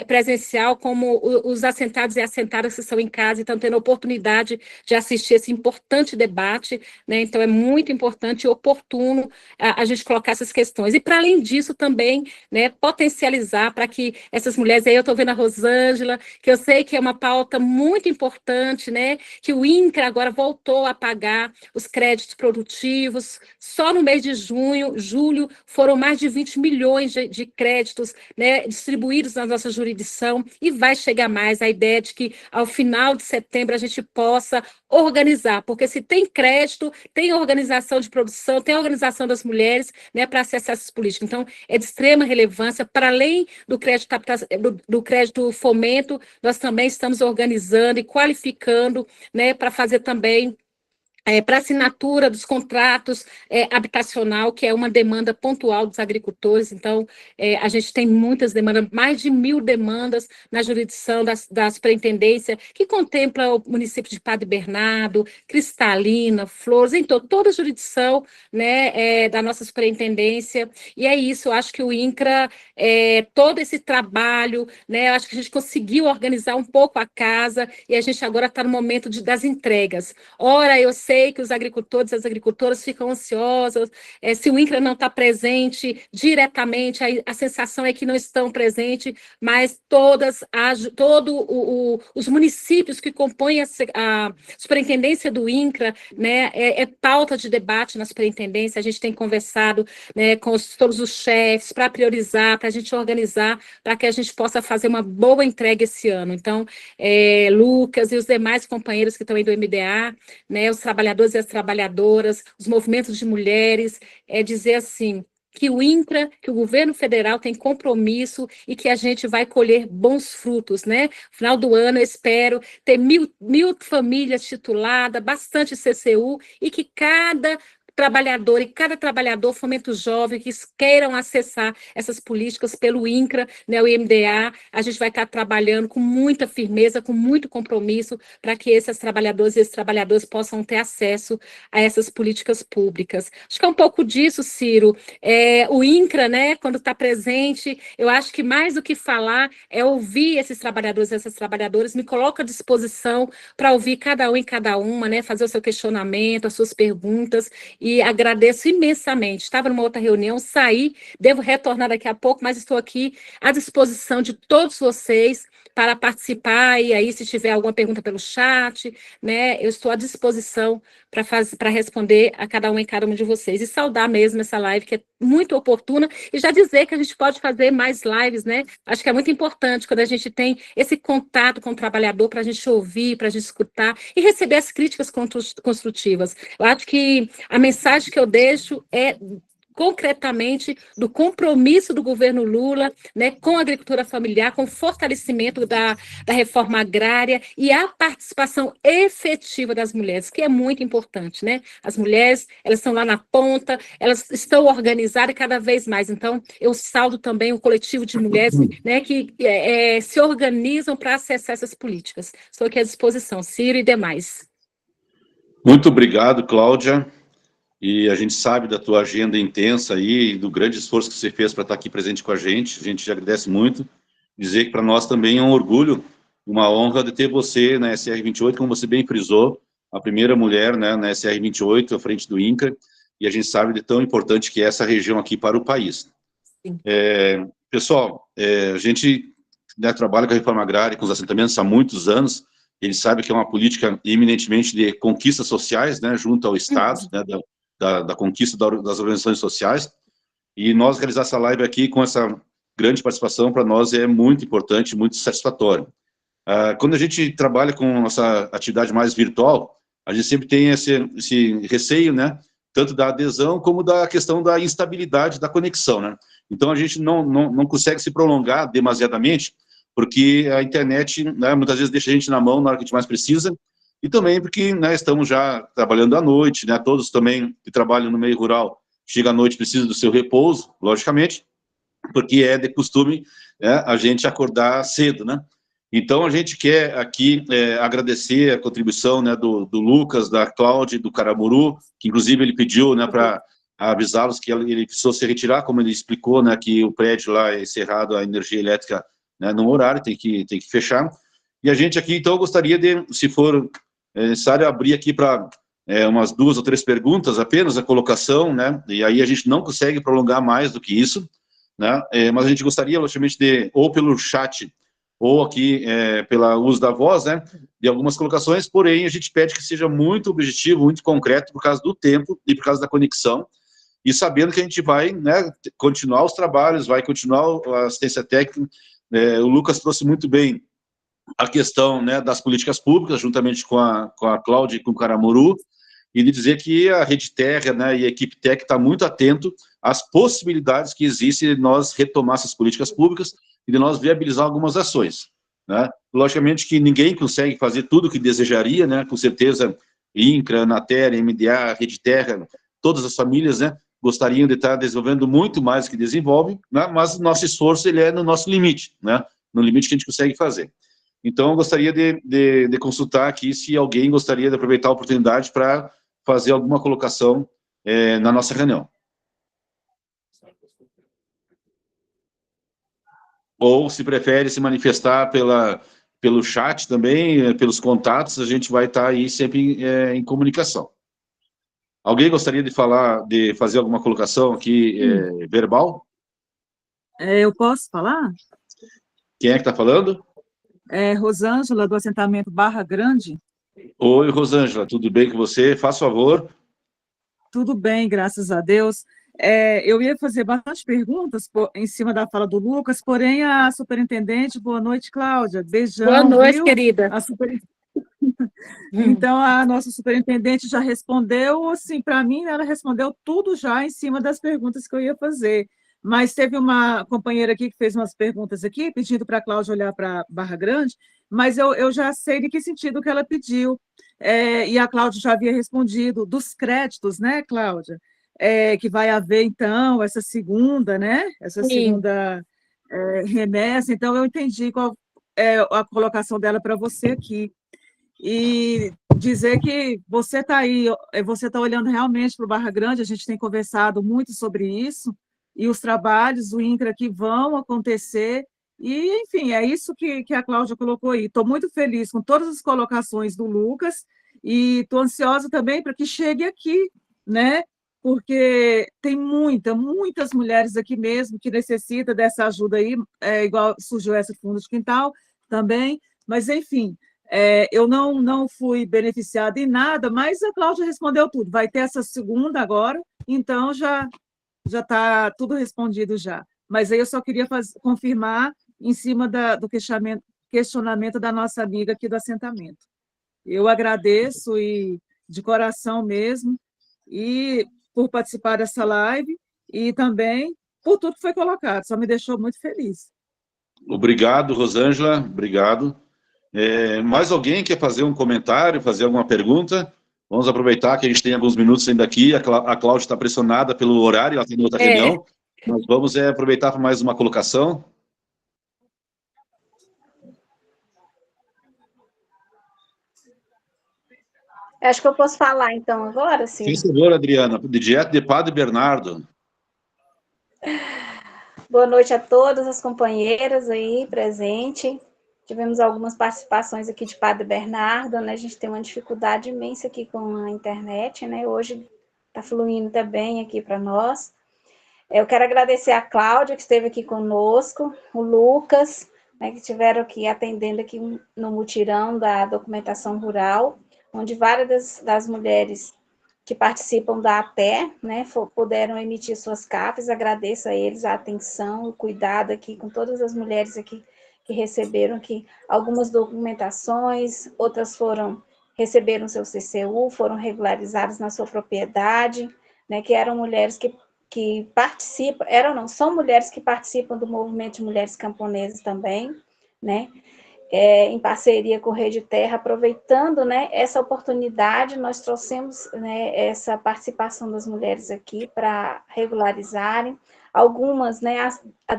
presencial como os assentados e assentadas que estão em casa e estão tendo a oportunidade de assistir esse importante debate, né, então é muito importante e oportuno a gente colocar essas questões. E, para além disso, também, né, potencializar para que essas mulheres, aí eu estou vendo a Rosângela, que eu sei que é uma pauta muito importante, né, que o INCRA agora voltou a pagar os créditos produtivos, só no mês de julho, foram mais de 20 milhões de créditos, né, distribuídos na nossa jurisdição, e vai chegar mais. A ideia de que, ao final de setembro, a gente possa organizar, porque se tem crédito, tem organização de produção, tem organização das mulheres, né, para acessar essas políticas. Então, é de extrema relevância. Para além do crédito fomento, nós também estamos organizando e qualificando, né, para fazer também para assinatura dos contratos habitacional, que é uma demanda pontual dos agricultores. Então, a gente tem muitas demandas, mais de 1.000 demandas na jurisdição da superintendência, que contempla o município de Padre Bernardo, Cristalina, Flores, em toda a jurisdição, né, da nossa superintendência. E é isso, eu acho que o INCRA, todo esse trabalho, né, eu acho que a gente conseguiu organizar um pouco a casa, e a gente agora está no momento das entregas. Ora, eu sei que os agricultores e as agricultoras ficam ansiosos, se o INCRA não está presente diretamente, a sensação é que não estão presentes, mas todos os municípios que compõem a superintendência do INCRA, né, pauta de debate na superintendência. A gente tem conversado, né, com todos os chefes para priorizar, para a gente organizar, para que a gente possa fazer uma boa entrega esse ano. Então, Lucas e os demais companheiros que estão aí do MDA, né, os trabalhadores e as trabalhadoras, os movimentos de mulheres, dizer assim, que o INCRA, que o governo federal tem compromisso e que a gente vai colher bons frutos, né? No final do ano, eu espero ter 1.000 famílias tituladas, bastante CCU, e que cada trabalhador, fomento jovem, que queiram acessar essas políticas pelo INCRA, né, o IMDA, a gente vai estar trabalhando com muita firmeza, com muito compromisso, para que esses trabalhadores possam ter acesso a essas políticas públicas. Acho que é um pouco disso, Ciro. O INCRA, né, quando está presente, eu acho que mais do que falar, é ouvir esses trabalhadores e essas trabalhadoras, me coloco à disposição para ouvir cada um e cada uma, né, fazer o seu questionamento, as suas perguntas, e agradeço imensamente. Estava numa outra reunião, saí, devo retornar daqui a pouco, mas estou aqui à disposição de todos vocês para participar, e aí, se tiver alguma pergunta pelo chat, né, eu estou à disposição para responder a cada um e cada um de vocês, e saudar mesmo essa live, que é muito oportuna, e já dizer que a gente pode fazer mais lives, né, acho que é muito importante quando a gente tem esse contato com o trabalhador, para a gente ouvir, para a gente escutar, e receber as críticas construtivas. Eu acho que a mensagem que eu deixo é concretamente do compromisso do governo Lula, né, com a agricultura familiar, com o fortalecimento da reforma agrária e a participação efetiva das mulheres, que é muito importante, né? As mulheres, elas estão lá na ponta, elas estão organizadas cada vez mais. Então, eu saldo também o coletivo de mulheres, né, que se organizam para acessar essas políticas. Estou aqui à disposição, Ciro e demais. Muito obrigado, Cláudia. E a gente sabe da tua agenda intensa aí, e do grande esforço que você fez para estar aqui presente com a gente já agradece muito. Dizer que para nós também é um orgulho, uma honra de ter você na SR28, como você bem frisou, a primeira mulher, né, na SR28, à frente do INCRA, e a gente sabe de tão importante que é essa região aqui para o país. Pessoal, a gente, né, trabalha com a reforma agrária, com os assentamentos há muitos anos. Ele sabe que é uma política eminentemente de conquistas sociais, né, junto ao Estado, né, da conquista das organizações sociais, e nós realizar essa live aqui com essa grande participação, para nós é muito importante, muito satisfatório. Quando a gente trabalha com nossa atividade mais virtual, a gente sempre tem esse receio, né, tanto da adesão como da questão da instabilidade da conexão, né? Então a gente não consegue se prolongar demasiadamente, porque a internet, né, muitas vezes deixa a gente na mão na hora que a gente mais precisa, e também porque, né, estamos já trabalhando à noite, né, todos também que trabalham no meio rural, chega à noite, precisa do seu repouso, logicamente, porque é de costume, né, a gente acordar cedo, né. Então, a gente quer aqui agradecer a contribuição, né, do Lucas, da Cláudia, do Caramuru, que inclusive ele pediu, né, para avisá-los que ele precisou se retirar, como ele explicou, né, que o prédio lá é encerrado a energia elétrica, né, no horário, tem que fechar. E a gente aqui, então, gostaria de, se for necessário, abrir aqui para umas 2 ou 3 perguntas apenas, a colocação, né, e aí a gente não consegue prolongar mais do que isso, né, mas a gente gostaria, logicamente, de, ou pelo chat, ou aqui pelo uso da voz, né, de algumas colocações, porém, a gente pede que seja muito objetivo, muito concreto, por causa do tempo e por causa da conexão, e sabendo que a gente vai, né, continuar os trabalhos, vai continuar a assistência técnica. O Lucas trouxe muito bem a questão, né, das políticas públicas, juntamente com a Cláudia e com o Caramuru, e de dizer que a Rede Terra, né, e a equipe Tech está muito atento às possibilidades que existem de nós retomar essas políticas públicas e de nós viabilizar algumas ações, né. Logicamente que ninguém consegue fazer tudo o que desejaria, né, com certeza INCRA, Anater, MDA, Rede Terra, todas as famílias, né, gostariam de estar desenvolvendo muito mais do que desenvolvem, né, mas o nosso esforço ele é no nosso limite, né, no limite que a gente consegue fazer. Então, eu gostaria de consultar aqui se alguém gostaria de aproveitar a oportunidade para fazer alguma colocação na nossa reunião. Ou, se prefere se manifestar pelo chat também, pelos contatos, a gente vai estar aí sempre em comunicação. Alguém gostaria de fazer alguma colocação aqui verbal? Eu posso falar? Quem é que está falando? Rosângela, do assentamento Barra Grande. Oi, Rosângela, tudo bem com você? Faz favor. Tudo bem, graças a Deus. Eu ia fazer bastante perguntas em cima da fala do Lucas, porém a superintendente, boa noite, Cláudia, beijão. Boa noite, viu? querida. Então, a nossa superintendente já respondeu, assim, para mim, ela respondeu tudo já em cima das perguntas que eu ia fazer. Mas teve uma companheira aqui que fez umas perguntas aqui, pedindo para a Cláudia olhar para Barra Grande, mas eu já sei de que sentido que ela pediu. E a Cláudia já havia respondido dos créditos, né, Cláudia? Que vai haver, então, essa segunda, né? Essa segunda remessa. Então, eu entendi qual é a colocação dela para você aqui. E dizer que você está aí, você está olhando realmente para o Barra Grande, a gente tem conversado muito sobre isso, e os trabalhos do INCRA que vão acontecer, e, enfim, é isso que a Cláudia colocou aí. Estou muito feliz com todas as colocações do Lucas, e estou ansiosa também para que chegue aqui, né? Porque tem muitas mulheres aqui mesmo que necessitam dessa ajuda aí, igual surgiu essa fundo de quintal também, mas, enfim, eu não fui beneficiada em nada, mas a Cláudia respondeu tudo. Vai ter essa segunda agora, então já está tudo respondido já. Mas aí eu só queria confirmar em cima do questionamento da nossa amiga aqui do assentamento. Eu agradeço e de coração mesmo, e por participar dessa live, e também por tudo que foi colocado. Só me deixou muito feliz. Obrigado, Rosângela. Obrigado. Mais alguém quer fazer um comentário, fazer alguma pergunta? Vamos aproveitar que a gente tem alguns minutos ainda aqui. A Cláudia está pressionada pelo horário, ela tem outra reunião. Mas vamos aproveitar para mais uma colocação. Acho que eu posso falar, então, agora, sim. Por favor, Adriana, de dieta de Padre Bernardo. Boa noite a todas as companheiras aí presentes. Tivemos algumas participações aqui de Padre Bernardo, né? A gente tem uma dificuldade imensa aqui com a internet, né? Hoje está fluindo também aqui para nós. Eu quero agradecer a Cláudia, que esteve aqui conosco, o Lucas, né, que estiveram aqui atendendo aqui no mutirão da documentação rural, onde várias das mulheres que participam da ATE, né, puderam emitir suas CAFs. Agradeço a eles a atenção, o cuidado aqui com todas as mulheres aqui que receberam aqui algumas documentações, outras receberam seu CCU, foram regularizadas na sua propriedade, né, que eram mulheres que participam, são mulheres que participam do movimento de mulheres camponesas também, né, em parceria com Rede Terra, aproveitando, né, essa oportunidade, nós trouxemos, né, essa participação das mulheres aqui para regularizarem, algumas, né,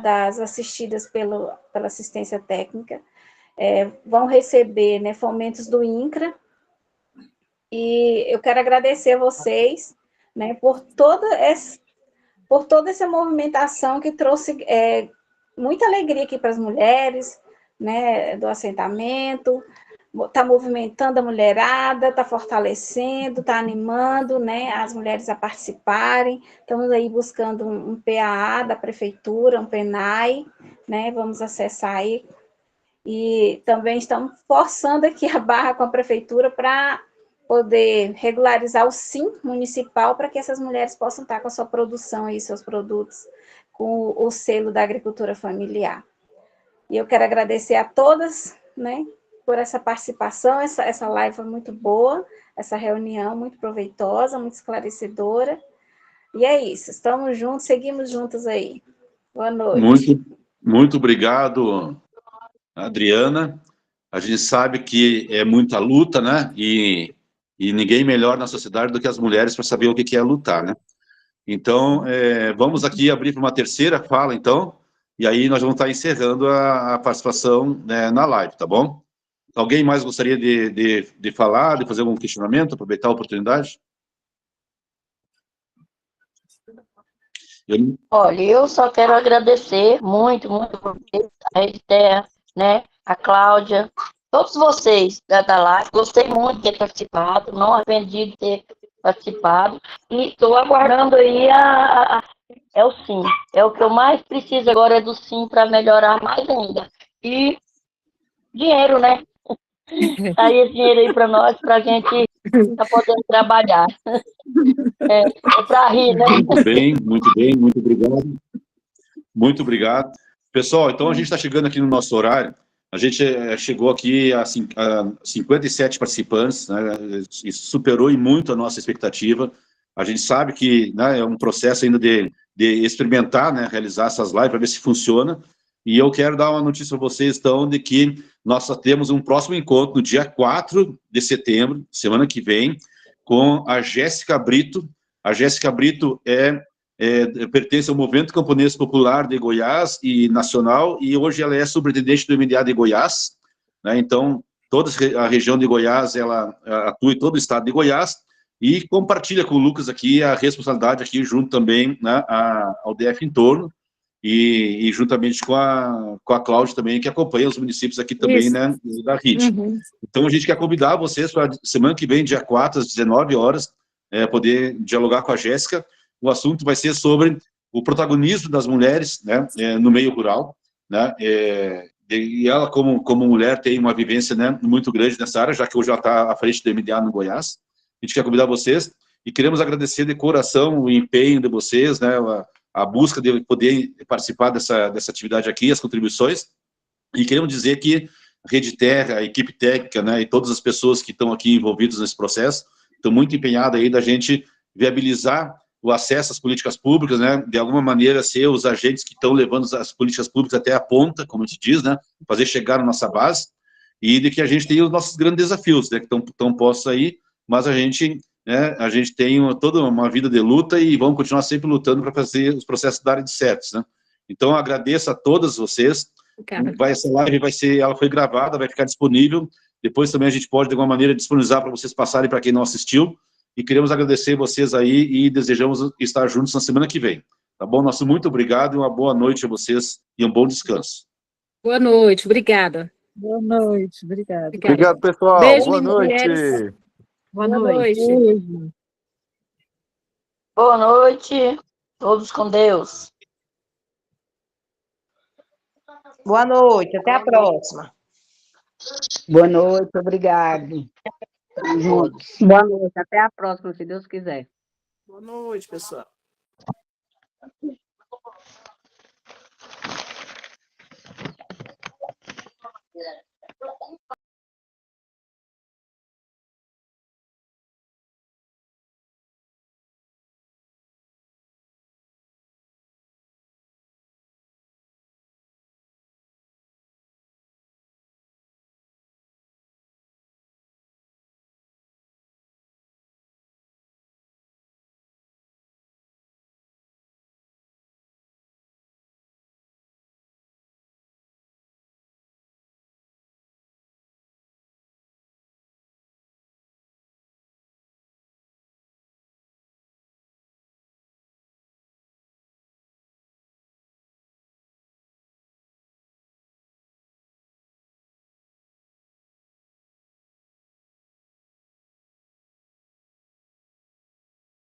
das assistidas pela assistência técnica, vão receber, né, fomentos do INCRA, e eu quero agradecer a vocês, né, por toda essa movimentação que trouxe muita alegria aqui para as mulheres, né, do assentamento, está movimentando a mulherada, está fortalecendo, está animando, né, as mulheres a participarem. Estamos aí buscando um PAA da prefeitura, um PENAI, né, vamos acessar aí. E também estamos forçando aqui a barra com a prefeitura para poder regularizar o SIM municipal para que essas mulheres possam estar com a sua produção e seus produtos com o selo da agricultura familiar. E eu quero agradecer a todas, né, por essa participação. Essa live foi muito boa, essa reunião muito proveitosa, muito esclarecedora. E é isso, estamos juntos, seguimos juntos aí. Boa noite. Muito obrigado, Adriana. A gente sabe que é muita luta, né? E E ninguém melhor na sociedade do que as mulheres para saber o que é lutar, né? Então, vamos aqui abrir para uma terceira fala, então, e aí nós vamos estar encerrando a participação, né, na live, tá bom? Alguém mais gostaria de falar, de fazer algum questionamento, aproveitar a oportunidade? Olha, eu só quero agradecer muito, muito a Rede Terra, né, a Cláudia, todos vocês da live. Gostei muito de ter participado, não arrependi de ter participado, e estou aguardando aí é o sim. É o que eu mais preciso agora, é do sim para melhorar mais ainda. E dinheiro, né? Sair esse dinheiro aí para nós, para a gente tá podendo trabalhar. É para rir, né? Muito bem, muito obrigado. Muito obrigado. Pessoal, então a gente está chegando aqui no nosso horário. A gente chegou aqui a 57 participantes, né? Isso superou e muito a nossa expectativa. A gente sabe que, né, é um processo ainda de experimentar, né, realizar essas lives para ver se funciona. E eu quero dar uma notícia para vocês, então, de que nós só temos um próximo encontro no dia 4 de setembro, semana que vem, com a Jéssica Brito. A Jéssica Brito pertence ao Movimento Camponês Popular de Goiás e nacional, e hoje ela é superintendente do MDA de Goiás, né? Então, toda a região de Goiás, ela atua em todo o estado de Goiás, e compartilha com o Lucas aqui a responsabilidade aqui, junto também, né, ao DF Entorno, e juntamente com a Cláudia também, que acompanha os municípios aqui também, né, da RIT. Uhum. Então, a gente quer convidar vocês para semana que vem, dia 4, às 19 horas, poder dialogar com a Jéssica. O assunto vai ser sobre o protagonismo das mulheres, né, no meio rural, né, e ela, como mulher, tem uma vivência, né, muito grande nessa área, já que hoje ela está à frente do MDA no Goiás. A gente quer convidar vocês e queremos agradecer de coração o empenho de vocês, né, a busca de poder participar dessa atividade aqui, as contribuições, e queremos dizer que a Rede Terra, a equipe técnica, né, e todas as pessoas que estão aqui envolvidas nesse processo, estão muito empenhadas aí da gente viabilizar o acesso às políticas públicas, né, de alguma maneira ser os agentes que estão levando as políticas públicas até a ponta, como se diz, né, fazer chegar na nossa base, e de que a gente tem os nossos grandes desafios, né, que estão postos aí, mas a gente tem toda uma vida de luta e vamos continuar sempre lutando para fazer os processos darem certos, né. Então, agradeço a todas vocês. Essa live ela foi gravada, vai ficar disponível. Depois também a gente pode, de alguma maneira, disponibilizar para vocês passarem para quem não assistiu. E queremos agradecer vocês aí e desejamos estar juntos na semana que vem. Tá bom? Nosso muito obrigado e uma boa noite a vocês e um bom descanso. Boa noite, obrigada. Boa noite, obrigada. Obrigado, pessoal. Beijo, Boa noite. mulheres. Boa Boa noite. noite. Boa noite, todos com Deus. Boa noite, até a próxima. Boa noite, obrigado. Tamo juntos. Boa noite, até a próxima, se Deus quiser. Boa noite, pessoal.